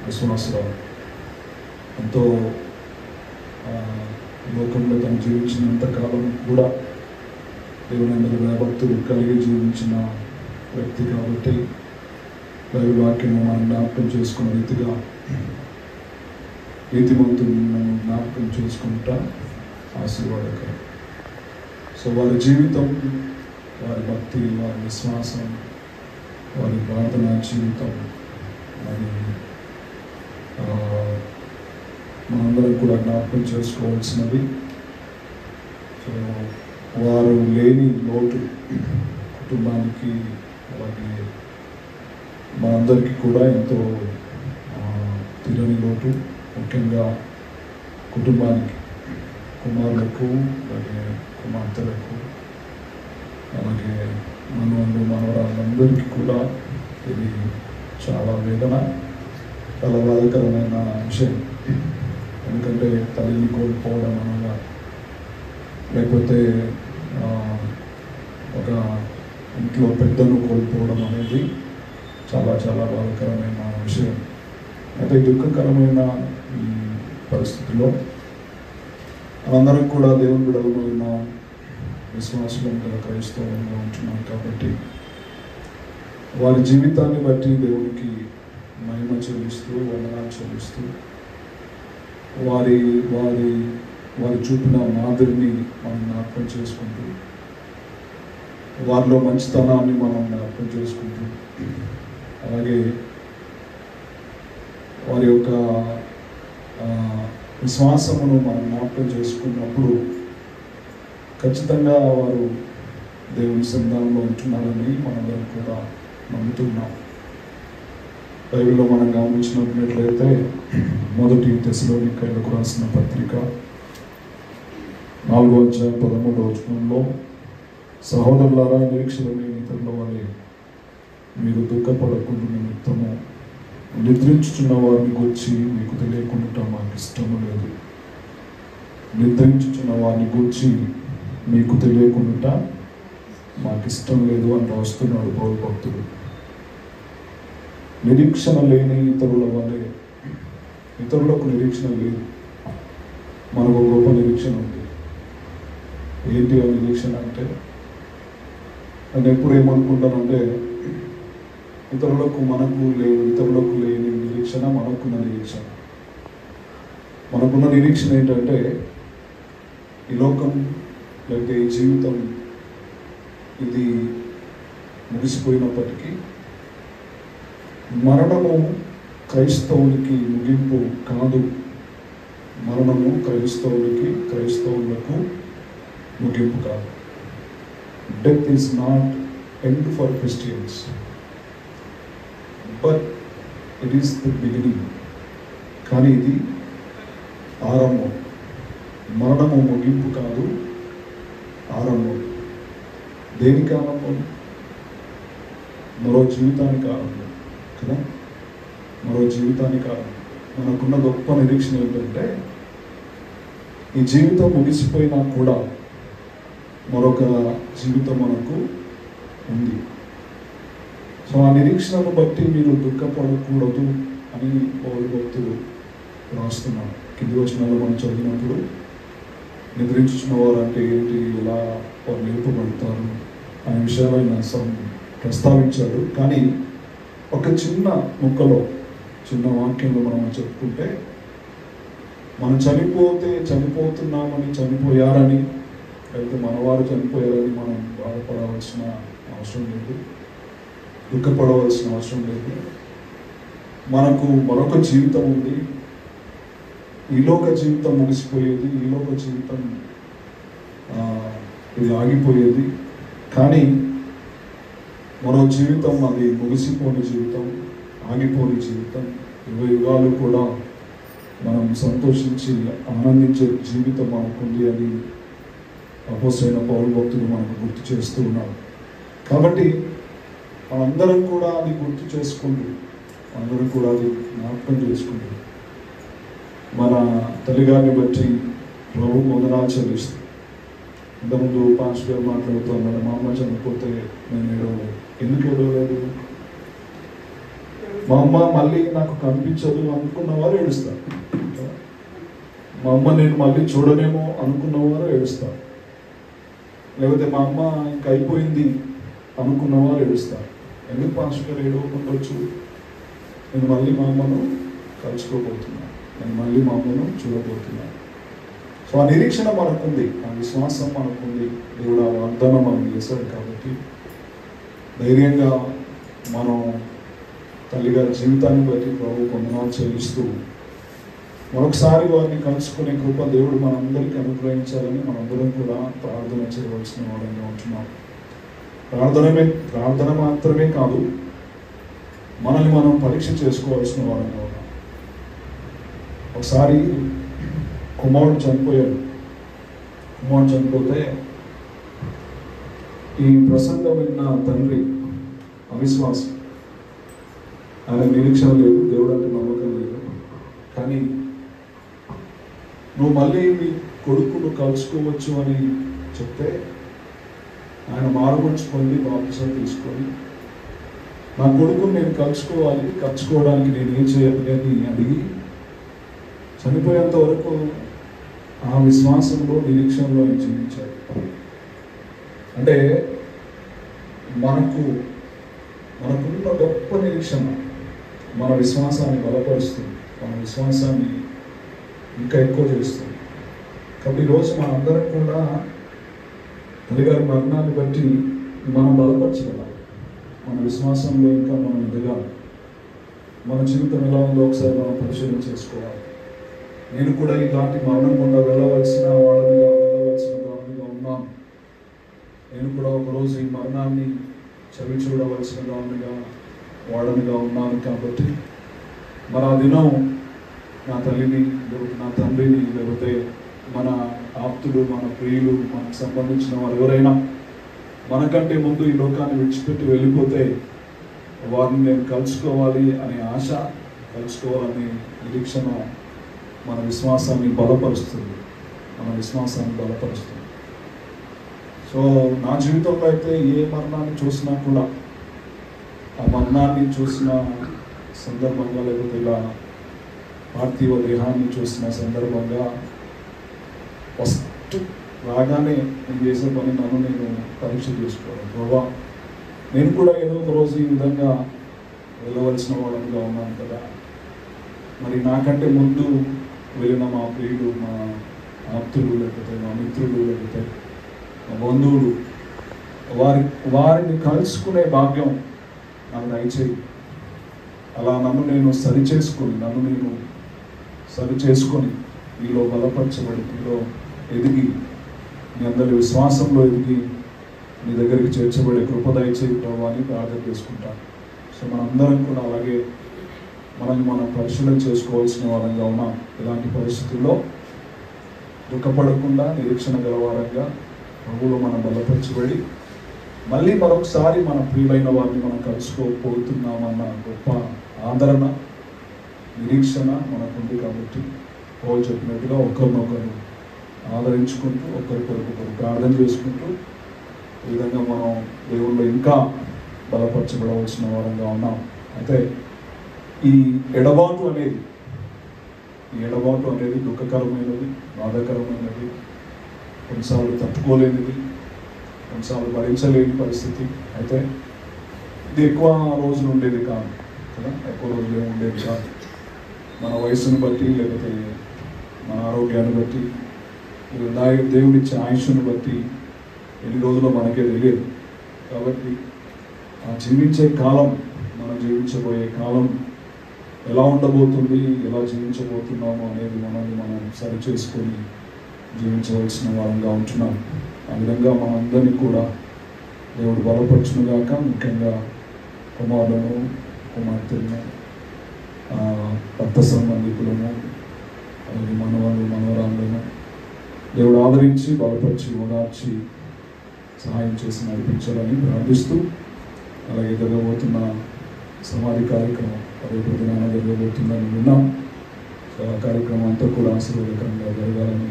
విశ్వాసరావు ఎంతో లోకంలో తను జీవించినంత కాలం కూడా దేవుని అందరి భయభక్తులు కలిగి జీవించిన వ్యక్తి కాబట్టి బైబిల్ వాక్యం మనం జ్ఞాపకం చేసుకున్న రీతిగా నీతిమంతులను జ్ఞాపకం చేసుకుంటా ఆశీర్వాదకరం. సో వారి జీవితం, వారి భక్తి, వారి విశ్వాసం, వారి ప్రార్థన జీవితం అది మనందరం కూడా జ్ఞాపకం చేసుకోవాల్సినది. సో వారు లేని లోటు కుటుంబానికి, అలాగే మనందరికీ కూడా ఎంతో తీరని లోటు, ముఖ్యంగా కుటుంబానికి, కుమారులకు, అలాగే కుమార్తెలకు, అలాగే మనవళ్ళు మనవరాళ్ళందరికీ కూడా ఇది చాలా వేదన, చాలా బాధాకరమైన విషయం. ఎందుకంటే తల్లిని కోల్పోవడం అనగా, లేకపోతే ఒక ఇంట్లో పెద్దను కోల్పోవడం అనేది చాలా చాలా బాధాకరమైన విషయం. అయితే ఈ దుఃఖకరమైన ఈ పరిస్థితిలో అందరం కూడా దేవుని బిడ్డలుగా ఉన్న విశ్వాసులంగా క్రైస్తవంగా ఉంటున్నాం కాబట్టి వారి జీవితాన్ని బట్టి దేవునికి మహిమ చెల్లిస్తూ, వందనాలు చెల్లిస్తూ, వారి వారి వారి చూపిన మాదిరిని మనం జ్ఞాపకం చేసుకుంటూ, వారిలో మంచితనాన్ని మనం జ్ఞాపకం చేసుకుంటూ, అలాగే వారి యొక్క విశ్వాసమును మనం జ్ఞాపకం చేసుకున్నప్పుడు ఖచ్చితంగా వారు దేవుని సంధానంలో ఉంటున్నారని మనందరం కూడా నమ్ముతున్నాం. బైబిల్లో మనం గమనించినట్లయితే 1 తెస్సలోనికైలకు రాసిన పత్రిక 4:13 సహోదరులారా, నిరీక్షణ లేని ఇతరుల వలె మీరు దుఃఖపడకుండా నిమిత్తము నిద్రించుచున్న వారిని గురించి మీకు తెలియకుండా మాకు ఇష్టము లేదు. నిద్రించుచున్న వారిని గురించి మీకు తెలియకుండా మాకు ఇష్టం లేదు అని రాస్తున్నాడు పౌలు భక్తుడు. నిరీక్షణ లేని ఇతరుల వలె, ఇతరులకు నిరీక్షణ లేదు, మనకు గొప్ప నిరీక్షణ ఉంది. ఏంటి ఆ నిరీక్షణ అంటే, నేను ఎప్పుడు ఏమనుకుంటానంటే, ఇతరులకు లేని నిరీక్షణ మనకున్న నిరీక్షణ. మనకున్న నిరీక్షణ ఏంటంటే, ఈ లోకం లేకపోతే ఈ జీవితం ఇది ముగిసిపోయినప్పటికీ మరణము క్రైస్తవునికి ముగింపు కాదు. మరణము క్రైస్తవులకు ముగింపు కాదు. Death is not end for Christians, but it is the beginning. కానీ ఇది ఆరంభం. మరణము ముగింపు కాదు, ఆరంభం. దేనికి ఆరంభం? మరో జీవితానికి ఆరంభం కదా, మరో జీవితానికి ఆరంభం. మనకున్న గొప్ప నిరీక్షణ ఏంటంటే, ఈ జీవితం ముగిసిపోయినా కూడా మరొక జీవితం మనకు ఉంది. సో ఆ నిరీక్షణను బట్టి మీరు దుఃఖపడకూడదు అని పౌలు భక్తులు రాస్తున్నారు. కింది వచనాల్లో మనం చదివినప్పుడు నిద్రించుచున్న వారు అంటే ఏంటి, ఎలా వారు లేపబడతారు అనే విషయాలను ప్రస్తావించాడు. కానీ ఒక చిన్న ముక్కలో, చిన్న వాక్యంలో మనం చెప్పుకుంటే, మనం చనిపోతున్నామని, చనిపోయారని, లేకపోతే మనవారు చనిపోయారని మనం బాధపడవలసిన అవసరం లేదు, దుఃఖపడవలసిన అవసరం లేదు. మనకు మరొక జీవితం ఉంది. ఈలోక జీవితం ముగిసిపోయేది, ఈలోక జీవితం ఇది ఆగిపోయేది. కానీ మరో జీవితం, అది ముగిసిపోని జీవితం, ఆగిపోని జీవితం, యుగాలు కూడా మనం సంతోషించి ఆనందించే జీవితం మనకుంది అని అపోస్తలుడైన పౌలు భక్తుడు మనకు గుర్తు చేస్తూ ఉన్నారు. కాబట్టి అందరం కూడా అది గుర్తు చేసుకుంటూ, అందరం కూడా అది జ్ఞాపకం చేసుకుంటూ, మన తల్లిగారిని బట్టి ప్రభు వందనాలు చెల్లిస్తూ. ఇంతకుముందు పాస్టర్ గారు మాట్లాడుతూ ఉన్నారు, మా అమ్మ చనిపోతే నేను ఎందుకు ఏడవలేదు? మా అమ్మ మళ్ళీ నాకు కనిపించదు అనుకున్నవారు ఏడుస్తారు. మా అమ్మ నేను మళ్ళీ చూడనేమో అనుకున్నవారు ఏడుస్తారు. లేకపోతే మా అమ్మ ఇంక అయిపోయింది అనుకున్నవారు ఏడుస్తారు. ఎందుకు పాస్టర్ గారు ఏడవకుండొచ్చు? నేను మళ్ళీ మా అమ్మను కలుసుకోబోతున్నాను, నేను మళ్ళీ మా అమ్మను చూడబోతున్నాను. సో ఆ నిరీక్షణ మనకుంది, ఆ విశ్వాసం మనకుంది. దేవుడు ఆ వాగ్దానం మనం చేశాడు కాబట్టి ధైర్యంగా మనం తల్లిగారి జీవితాన్ని బట్టి ప్రభు వందనాలు చెల్లిస్తూ మరొకసారి వారిని కలుసుకునే కృప దేవుడు మనందరికీ అనుగ్రహించాలని మనందరం కూడా ప్రార్థన చేయవలసిన వారంగా ఉంటున్నాం. ప్రార్థన మాత్రమే కాదు, మనల్ని మనం పరీక్ష చేసుకోవాల్సిన వారంగా ఉన్నాం. ఒకసారి కుమారుడు చనిపోయాడు. కుమారుడు చనిపోతే ఈ ప్రసంగం విన్న తండ్రి అవిశ్వాసం, ఆయన నిరీక్షణ లేదు, దేవుడు అంటే నమ్మకం లేదు. కానీ నువ్వు మళ్ళీ మీ కొడుకును కలుసుకోవచ్చు అని చెప్తే ఆయన మారుమనసు పొంది బాప్తిసం తీసుకొని నా కొడుకును నేను కలుసుకోవడానికి నేను ఏం చేయాలి అని అడిగి చనిపోయేంత వరకు ఆ విశ్వాసంలో నిరీక్షణలో ఆయన జీవించాడు. అంటే మనకున్న గొప్ప నిరీక్షణ మన విశ్వాసాన్ని బలపరుస్తుంది, మన విశ్వాసాన్ని ఇంకా ఎక్కువ చేస్తుంది. కాబట్టి ఈరోజు మనందరం కూడా తల్లిగారి మరణాన్ని బట్టి మనం బలపరచగలాలి, మన విశ్వాసంలో ఇంకా మనం ఎదగాలి. మన జీవితం ఎలా ఉందో ఒకసారి మనం పరిశీలన చేసుకోవాలి. నేను కూడా ఇలాంటి మరణం గుండా వెళ్ళవలసిన దానిగా ఉన్నాను. నేను కూడా ఒకరోజు ఈ మరణాన్ని చవి చూడవలసిన వాడనిగా ఉన్నాను. కాబట్టి మరి ఆ దినం నా తల్లిని, నా తండ్రిని, లేకపోతే మన ఆప్తులు, మన ప్రియులు, మనకు సంబంధించిన వారు ఎవరైనా మనకంటే ముందు ఈ లోకాన్ని విడిచిపెట్టి వెళ్ళిపోతే వారిని నేను కలుసుకోవాలి అనే ఆశ, కలుసుకోవాలనే నిరీక్షణ మన విశ్వాసాన్ని బలపరుస్తుంది. సో నా జీవితంలో అయితే ఏ మరణాన్ని చూసినా కూడా, ఆ మరణాన్ని చూసిన సందర్భంగా, లేకపోతే ఇలా పార్థివ దేహాన్ని చూసిన సందర్భంగా ఫస్ట్ రాగానే నేను చేసే పని నన్ను నేను పరీక్ష చేసుకోవాలి. ప్రభా, నేను కూడా ఏదో ఒక రోజు ఈ విధంగా వెళ్ళవలసిన వాడుగా ఉన్నాను కదా, మరి నాకంటే ముందు వెళ్ళిన మా ప్రియులు, మా ఆప్తులు, లేకపోతే మా మిత్రులు, లేకపోతే మా బంధువులు, వారిని కలుసుకునే భాగ్యం నాకు దయచేయి. అలా నన్ను నేను సరి చేసుకొని మీలో బలపరచబడి, మీలో ఎదిగి, మీ అందరి విశ్వాసంలో ఎదిగి మీ దగ్గరికి చేర్చబడే కృప దయచేయి ప్రభు అని ప్రార్థన చేసుకుంటాను. సో మనందరం కూడా అలాగే మనల్ని మనం పరిశీలన చేసుకోవాల్సిన వారంగా ఉన్నాం. ఇలాంటి పరిస్థితుల్లో దుఃఖపడకుండా నిరీక్షణ గలవారంగా ప్రభువులో మనం బలపరచబడి మళ్ళీ మరొకసారి మన ప్రియులైన వారిని మనం కలుసుకోపోతున్నామన్న గొప్ప ఆదరణ, నిరీక్షణ మనకుంది. కాబట్టి పౌలు చెప్పినట్టుగా ఒకరినొకరు ఆదరించుకుంటూ, ఒకరికొకరు ప్రార్థన చేసుకుంటూ ఈ విధంగా మనం దేవుళ్ళు ఇంకా బలపరచబడవలసిన వారంగా ఉన్నాం. అయితే ఈ ఎడబాటు అనేది దుఃఖకరమైనది, బాధాకరమైనది, కొన్నిసార్లు తట్టుకోలేనిది, కొన్నిసార్లు భరించలేని పరిస్థితి. అయితే ఇది ఎక్కువ రోజులు ఉండేది కాదు కదా, ఎక్కువ రోజులు ఉండేది కాదు. మన వయసును బట్టి, లేకపోతే మన ఆరోగ్యాన్ని బట్టి, దేవుడిచ్చే ఆయుష్ను బట్టి ఎన్ని రోజులు మనకే తెలియదు. కాబట్టి ఆ జీవించే కాలం, మనం జీవించబోయే కాలం ఎలా ఉండబోతుంది, ఎలా జీవించబోతున్నామో అనేది మనల్ని మనం సరి చేసుకొని జీవించవలసిన వారంగా ఉంటున్నాం. ఆ విధంగా మనందరినీ కూడా దేవుడు బలపరచునుగాక. ముఖ్యంగా కుమారులను, కుమార్తెలను, రక్త సంబంధికులను, అలాగే మనవాళ్ళు, మనవరాళ్ళను దేవుడు ఆదరించి, బలపరిచి, ఓదార్చి, సహాయం చేసి నడిపించాలని ప్రార్థిస్తూ, అలాగే జరగబోతున్న సమాధి కార్యక్రమం రేపు దినాన జరగబోతుందని విన్నాం. సో ఆ కార్యక్రమం అంతా కూడా ఆశీర్వాదకరంగా జరగాలని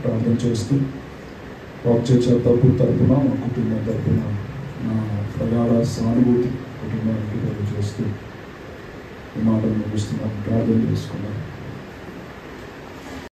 ప్రార్థన చేస్తూ, రాక్ చర్చ్ తరపున, మా కుటుంబం తరపున నా ప్రగాఢ సానుభూతి కుటుంబానికి తెలియజేస్తూ ఈ మాటలు ముగిస్తున్నాం, ప్రార్థన చేసుకున్నాం.